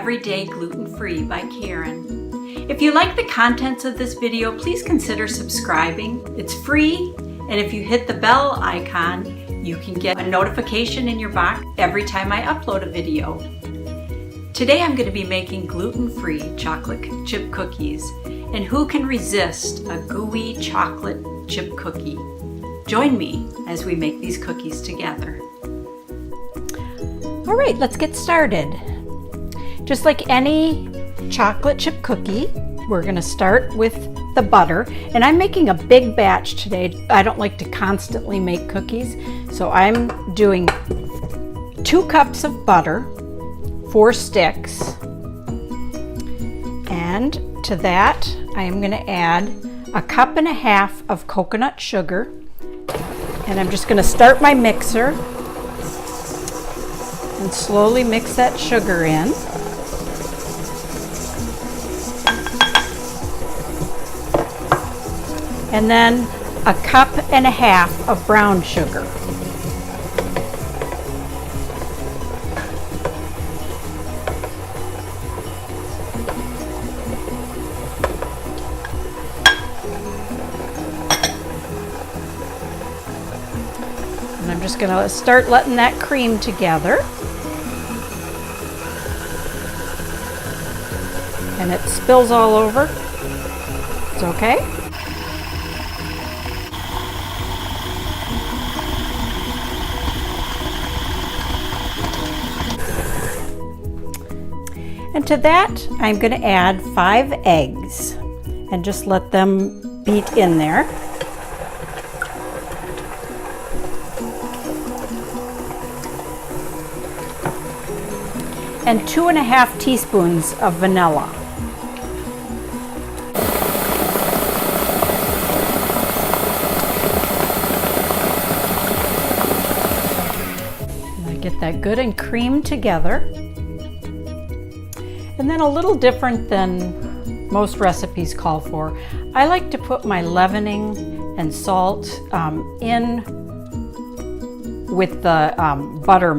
Everyday Gluten-Free by Karen. If you like the contents of this video, please consider subscribing. It's free, and if you hit the bell icon, you can get a notification in your box every time I upload a video. Today I'm going to be making gluten-free chocolate chip cookies, and who can resist a gooey chocolate chip cookie? Join me as we make these cookies together. All right, let's get started. Just like any chocolate chip cookie, we're going to start with the butter, and I'm making a big batch today. I don't like to constantly make cookies, so I'm doing 2 cups of butter, 4 sticks, and to that I am going to add 1.5 cups of coconut sugar, and I'm just going to start my mixer and slowly mix that sugar in. And then 1.5 cups of brown sugar. And I'm just going to start letting that cream together. And it spills all over. It's okay. And to that, I'm going to add 5 eggs and just let them beat in there. And 2.5 teaspoons of vanilla. And I get that good and creamed together. And then a little different than most recipes call for, I like to put my leavening and salt in with the butter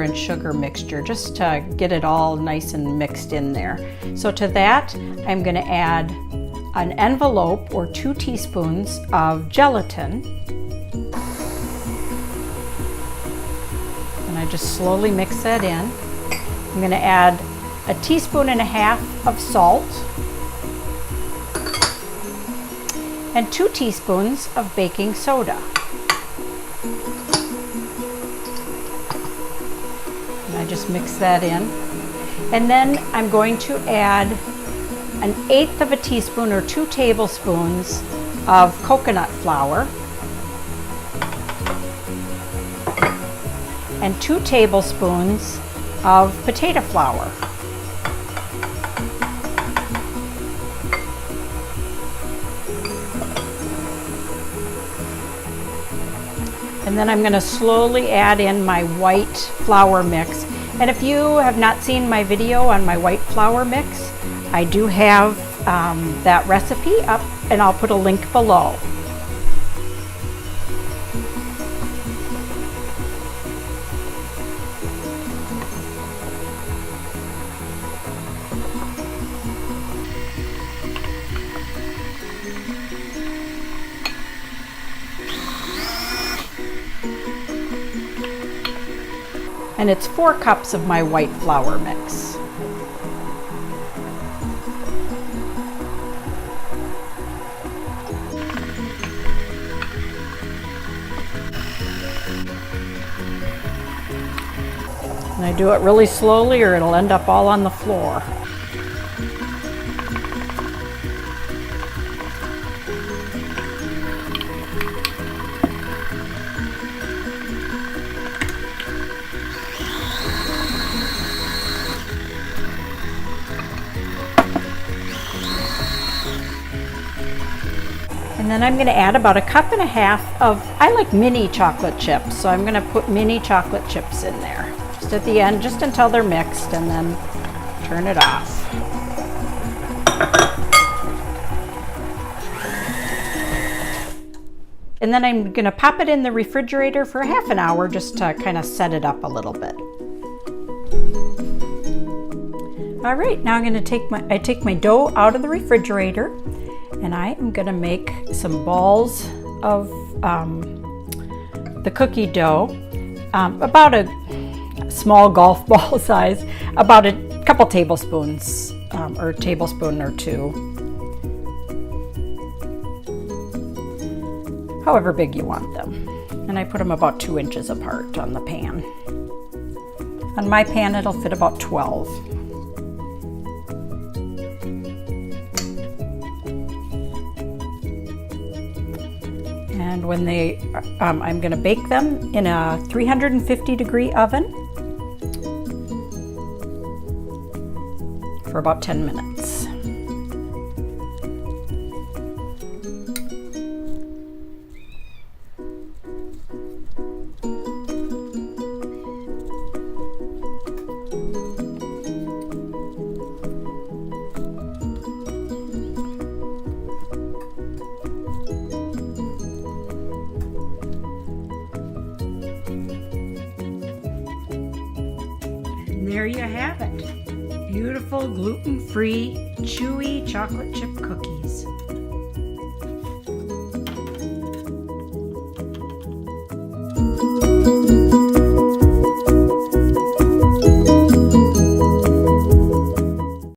and sugar mixture, just to get it all nice and mixed in there. So to that, I'm going to add an envelope or 2 teaspoons of gelatin. And I just slowly mix that in. I'm going to add 1.5 teaspoons of salt and 2 teaspoons of baking soda. And I just mix that in. And then I'm going to add 1/8 teaspoon or 2 tablespoons of coconut flour and 2 tablespoons of potato flour. And then I'm going to slowly add in my white flour mix. And if you have not seen my video on my white flour mix, I do have that recipe up, and I'll put a link below. And it's 4 cups of my white flour mix. And I do it really slowly or it'll end up all on the floor. And then I'm going to add about 1.5 cups of, I like mini chocolate chips, so I'm going to put mini chocolate chips in there. Just at the end, just until they're mixed, and then turn it off. And then I'm going to pop it in the refrigerator for half an hour just to kind of set it up a little bit. All right, now I'm going to take my dough out of the refrigerator, and I am going to make some balls of the cookie dough, about a small golf ball size, about a couple tablespoons, or a tablespoon or two, however big you want them. And I put them about 2 inches apart on the pan. On my pan, it'll fit about 12. And when I'm going to bake them in a 350-degree oven for about 10 minutes. There you have it. Beautiful gluten-free, chewy chocolate chip cookies.